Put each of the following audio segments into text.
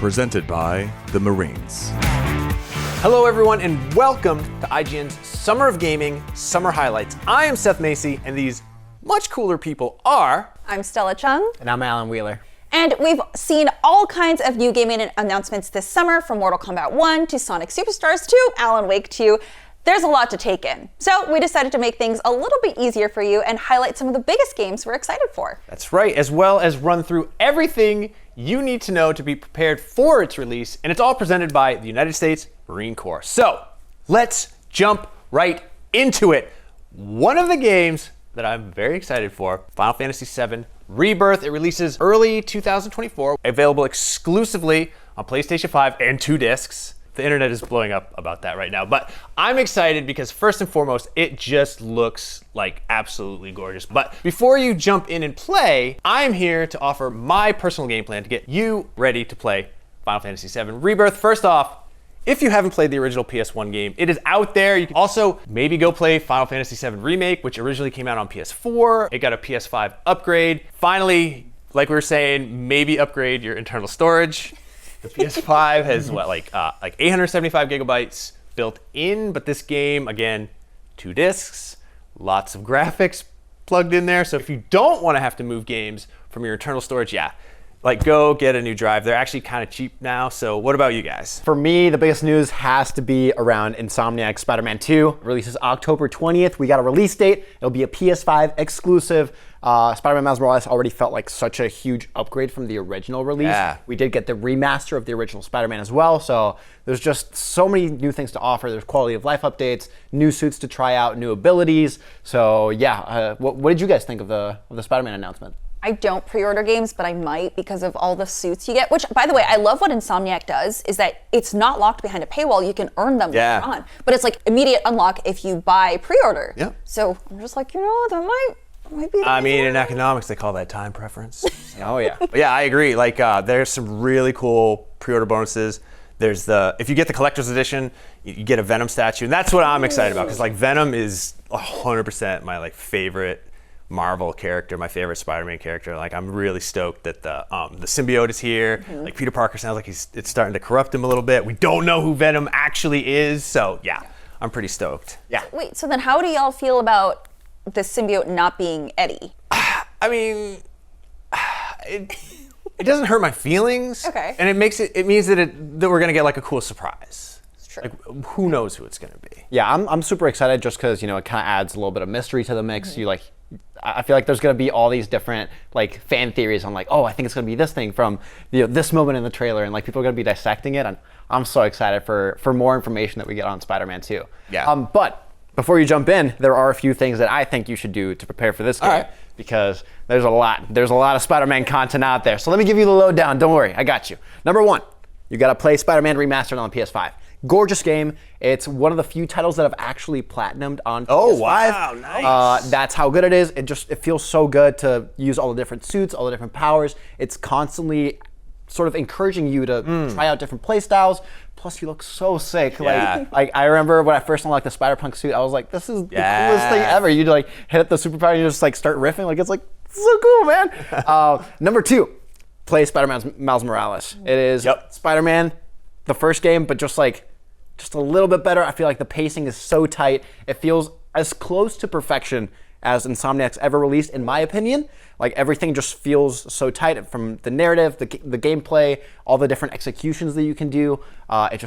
presented by the Marines. Hello everyone and welcome to IGN's Summer of Gaming Summer Highlights. I am Seth Macy and these much cooler people are... I'm Stella Chung. And I'm Alan Wheeler. And we've seen all kinds of new gaming announcements this summer, from Mortal Kombat 1 to Sonic Superstars to Alan Wake 2. There's a lot to take in. So we decided to make things a little bit easier for you and highlight some of the biggest games we're excited for. That's right, as well as run through everything you need to know to be prepared for its release, and it's all presented by the United States Marine Corps. So let's jump right into it. One of the games that I'm very excited for, Final Fantasy VII Rebirth. It releases early 2024, available exclusively on PlayStation 5 and 2 discs. The internet is blowing up about that right now, but I'm excited because first and foremost, it just looks like absolutely gorgeous. But before you jump in and play, I'm here to offer my personal game plan to get you ready to play Final Fantasy VII Rebirth. First off, if you haven't played the original PS1 game, it is out there. You can also maybe go play Final Fantasy VII Remake, which originally came out on PS4. It got a PS5 upgrade. Finally, like we were saying, maybe upgrade your internal storage. The PS5 has like 875 gigabytes built in, but this game, again, 2 discs, lots of graphics plugged in there. So if you don't want to have to move games from your internal storage, go get a new drive. They're actually kind of cheap now. So what about you guys? For me, the biggest news has to be around Insomniac Spider-Man 2. Releases October 20th. We got a release date. It'll be a PS5 exclusive. Spider-Man Miles Morales already felt like such a huge upgrade from the original release. Yeah. We did get the remaster of the original Spider-Man as well. So there's just so many new things to offer. There's quality of life updates, new suits to try out, new abilities. So yeah, what did you guys think of the Spider-Man announcement? I don't pre-order games, but I might because of all the suits you get, which, by the way, I love what Insomniac does, is that it's not locked behind a paywall. You can earn them later on. But it's like immediate unlock if you buy pre-order. Yeah. So I'm just like, that might be I mean, in economics, they call that time preference. Oh, yeah. But yeah, I agree. Like, there's some really cool pre-order bonuses. There's if you get the collector's edition, you get a Venom statue, and that's what I'm excited about, because like Venom is 100% my favorite Marvel character, my favorite Spider-Man character. Like, I'm really stoked that the symbiote is here. Mm-hmm. Like, Peter Parker sounds like it's starting to corrupt him a little bit. We don't know who Venom actually is, so yeah, I'm pretty stoked. Yeah. Wait, so then how do y'all feel about the symbiote not being Eddie? I mean, it doesn't hurt my feelings. Okay. And it means that we're gonna get like a cool surprise. It's true. Like, who knows who it's gonna be? Yeah, I'm super excited just because it kind of adds a little bit of mystery to the mix. Mm-hmm. I feel like there's gonna be all these different fan theories on I think it's gonna be this thing from this moment in the trailer, and people are gonna be dissecting it, and I'm so excited for more information that we get on Spider-Man 2. Yeah. But before you jump in, there are a few things that I think you should do to prepare for this game. All right. Because there's a lot of Spider-Man content out there. So let me give you the lowdown. Don't worry, I got you. Number 1, you gotta play Spider-Man Remastered on the PS5. Gorgeous game. It's one of the few titles that have actually platinumed on PS5. Oh, wow, nice. That's how good it is. It feels so good to use all the different suits, all the different powers. It's constantly sort of encouraging you to try out different play styles. Plus, you look so sick. Yeah. I remember when I first unlocked the Spider-Punk suit, I was like, this is the coolest thing ever. You'd hit up the superpower and you just start riffing. It's so cool, man. Number 2, play Spider-Man Miles Morales. It is Spider-Man, the first game, but just a little bit better. I feel like the pacing is so tight. It feels as close to perfection as Insomniac's ever released, in my opinion. Everything just feels so tight, from the narrative, the gameplay, all the different executions that you can do. It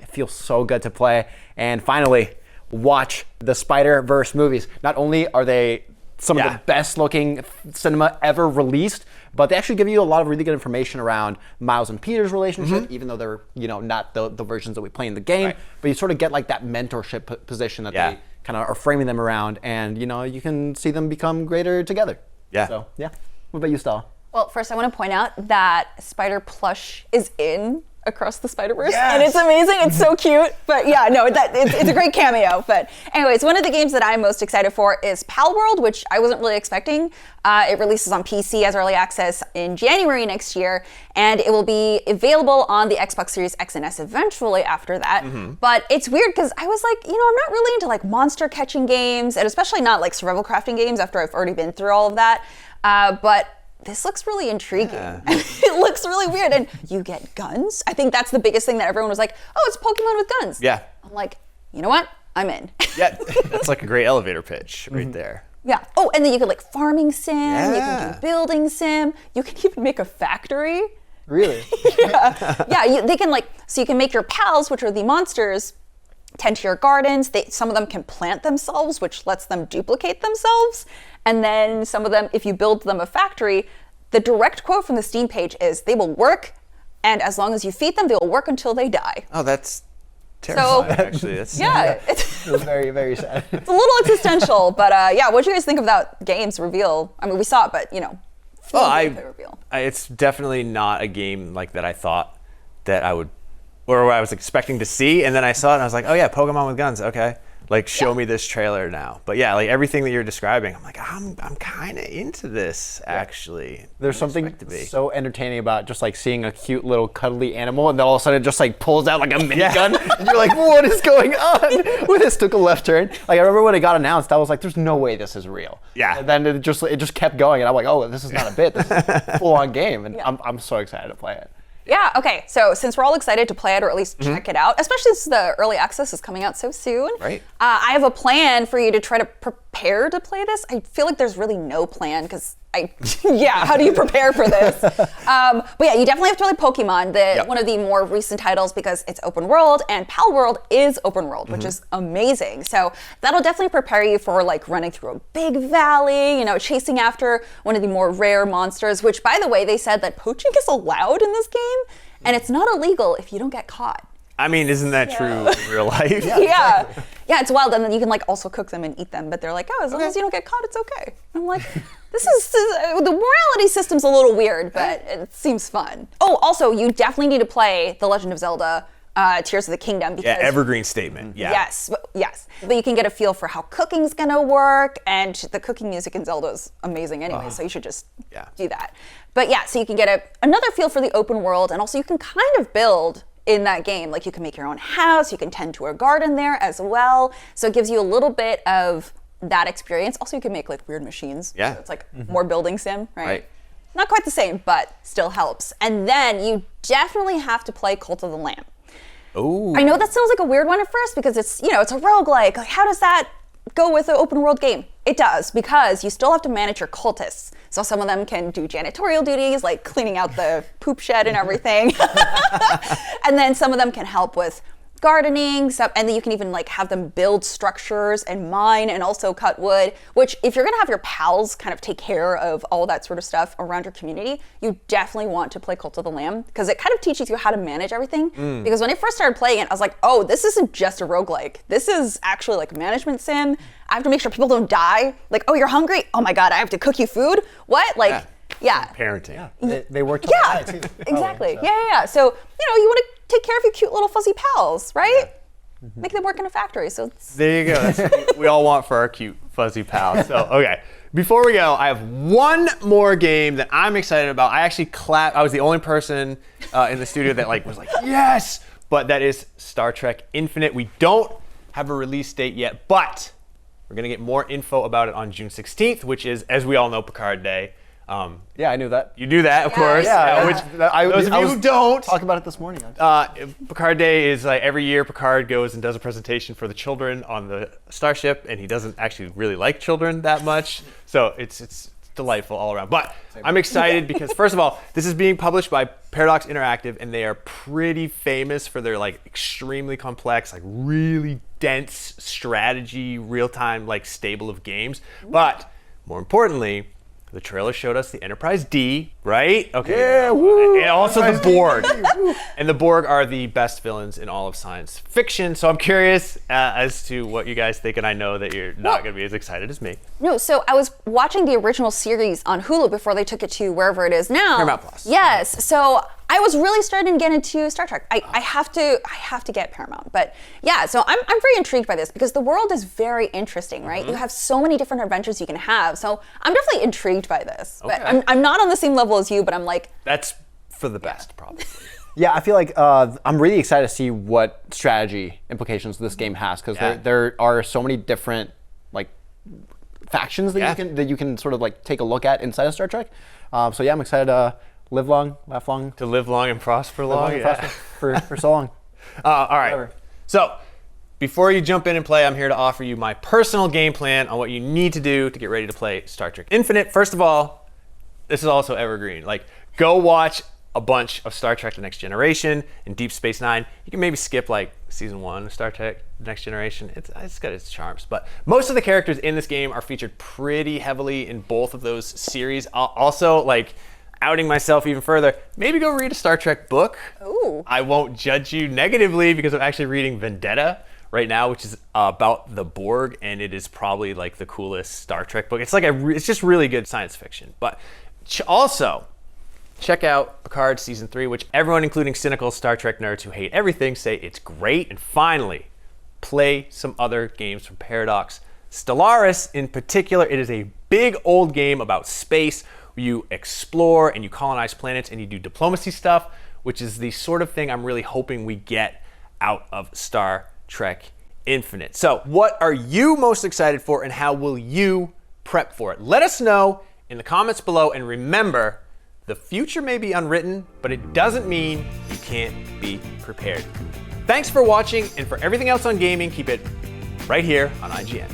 feels so good to play. And finally, watch the Spider-Verse movies. Not only are they some of the best looking cinema ever released, but they actually give you a lot of really good information around Miles and Peter's relationship, even though they're not the versions that we play in the game. Right. But you sort of get that mentorship position that they kind of are framing them around, and you can see them become greater together. Yeah. So yeah. What about you, Stella? Well, first I want to point out that Spider Plush is in Across the Spider-Verse, and it's amazing. It's so cute. But yeah, no, it's a great cameo. But anyways, one of the games that I'm most excited for is Palworld, which I wasn't really expecting. It releases on PC as early access in January next year, and it will be available on the Xbox Series X and S eventually after that. Mm-hmm. But it's weird because I was like, I'm not really into monster catching games, and especially not survival crafting games after I've already been through all of that. But this looks really intriguing. It looks really weird. And you get guns. I think that's the biggest thing that everyone was like, oh, it's Pokemon with guns. Yeah. I'm like, you know what? I'm in. Yeah, that's like a great elevator pitch right there. Yeah. Oh, and then you could like farming sim, you Yeah. can do building sim, you can even make a factory. Really? Yeah, they can like, so you can make your pals, which are the monsters, tend to your gardens. Some of them can plant themselves, which lets them duplicate themselves. And then some of them, if you build them a factory, the direct quote from the Steam page is, they will work, and as long as you feed them, they will work until they die. Oh, that's terrifying, actually. That's, Yeah, it's It was very, very sad. a little existential, but yeah, what do you guys think of that game's reveal? I mean, we saw it, but reveal. It's definitely not a game like that I thought that I would, or what I was expecting to see, and then I saw it and I was like, oh yeah, Pokemon with guns, okay. Like, show me this trailer now. But yeah, like everything that you're describing, I'm like, I'm kind of into this, actually. There's something so entertaining about just like seeing a cute little cuddly animal, and then all of a sudden it just like pulls out like a minigun, and you're like, what is going on? When this took a left turn. Like, I remember when it got announced, I was like, there's no way this is real. Yeah. And then it just kept going, and I'm like, oh, this is not a bit. This is a full-on game, and I'm so excited to play it. Yeah, okay, so since we're all excited to play it, or at least check it out, especially since the early access is coming out so soon, Right. I have a plan for you to try to prepare to play this. I feel like there's really no plan, because how do you prepare for this? But yeah, you definitely have to play Pokemon, one of the more recent titles, because it's open world, and Palworld is open world, which is amazing. So that'll definitely prepare you for like running through a big valley, chasing after one of the more rare monsters, which, by the way, they said that poaching is allowed in this game, and it's not illegal if you don't get caught. I mean, isn't that true in real life? Yeah, it's wild. And then you can like also cook them and eat them, but they're like, oh, as long as you don't get caught, it's okay. And I'm like, this is the morality system's a little weird, but it seems fun. Oh, also, you definitely need to play The Legend of Zelda Tears of the Kingdom, because evergreen statement. Yeah. Yes. But you can get a feel for how cooking's gonna work, and the cooking music in Zelda is amazing anyway, so you should just do that. But yeah, so you can get another feel for the open world, and also you can kind of build in that game. Like, you can make your own house, you can tend to a garden there as well. So it gives you a little bit of that experience. Also, you can make like weird machines. Yeah. So it's like more building sim, right? Not quite the same, but still helps. And then you definitely have to play Cult of the Lamb. Ooh. I know that sounds like a weird one at first, because it's, it's a roguelike. Like, how does that go with an open world game? It does, because you still have to manage your cultists. So some of them can do janitorial duties, like cleaning out the poop shed and everything. And then some of them can help with gardening, and then you can even like have them build structures and mine and also cut wood, which, if you're gonna have your pals kind of take care of all that sort of stuff around your community, you definitely want to play Cult of the Lamb, because it kind of teaches you how to manage everything. Because when I first started playing it, I was like, oh, this isn't just a roguelike. This is actually like a management sim. I have to make sure people don't die. Like, oh, you're hungry? Oh my God, I have to cook you food? What? Like, yeah. Parenting. They work together too. Exactly. Yeah. So, you want to take care of your cute little fuzzy pals, right? Make them work in a factory. So There you go. That's what we all want for our cute fuzzy pals. So, okay. Before we go, I have one more game that I'm excited about. I actually clapped. I was the only person in the studio that was like, yes! But that is Star Trek Infinite. We don't have a release date yet, but we're going to get more info about it on June 16th, which is, as we all know, Picard Day. Yeah, I knew that. You do that, of course. Yeah. Which, those of I you was who don't, talk about it this morning. Picard Day is like every year Picard goes and does a presentation for the children on the starship, and he doesn't actually really like children that much. So it's delightful all around. But I'm excited because, first of all, this is being published by Paradox Interactive, and they are pretty famous for their like extremely complex, like really dense strategy, real-time like stable of games. But more importantly, the trailer showed us the Enterprise D, right? Okay. Yeah, woo! And also the Borg. And the Borg are the best villains in all of science fiction. So I'm curious as to what you guys think, and I know that you're not going to be as excited as me. No, so I was watching the original series on Hulu before they took it to wherever it is now. Paramount Plus. Yes. So I was really starting to get into Star Trek. I have to get Paramount. But yeah, so I'm very intrigued by this, because the world is very interesting, right? You have so many different adventures you can have. So I'm definitely intrigued by this. Okay. But I'm not on the same level as you, but I'm like, That's for the best, probably. Yeah, I feel like I'm really excited to see what strategy implications this game has, because there are so many different like factions that you can sort of like take a look at inside of Star Trek. So yeah, I'm excited to live long, laugh long, To live long and prosper long. and Yeah. prosper for so long. All right. Whatever. So, before you jump in and play, I'm here to offer you my personal game plan on what you need to do to get ready to play Star Trek Infinite. First of all, this is also evergreen. Like, go watch a bunch of Star Trek The Next Generation and Deep Space Nine. You can maybe skip like season 1 of Star Trek The Next Generation. It's got its charms. But most of the characters in this game are featured pretty heavily in both of those series. Also, like, outing myself even further, maybe go read a Star Trek book. Ooh. I won't judge you negatively because I'm actually reading Vendetta right now, which is about the Borg, and it is probably like the coolest Star Trek book. It's like it's just really good science fiction. But also, check out Picard Season 3, which everyone, including cynical Star Trek nerds who hate everything, say it's great. And finally, play some other games from Paradox. Stellaris, in particular, it is a big old game about space where you explore and you colonize planets and you do diplomacy stuff, which is the sort of thing I'm really hoping we get out of Star Trek Infinite. So what are you most excited for and how will you prep for it? Let us know in the comments below, and remember, the future may be unwritten, but it doesn't mean you can't be prepared. Thanks for watching, and for everything else on gaming, keep it right here on IGN.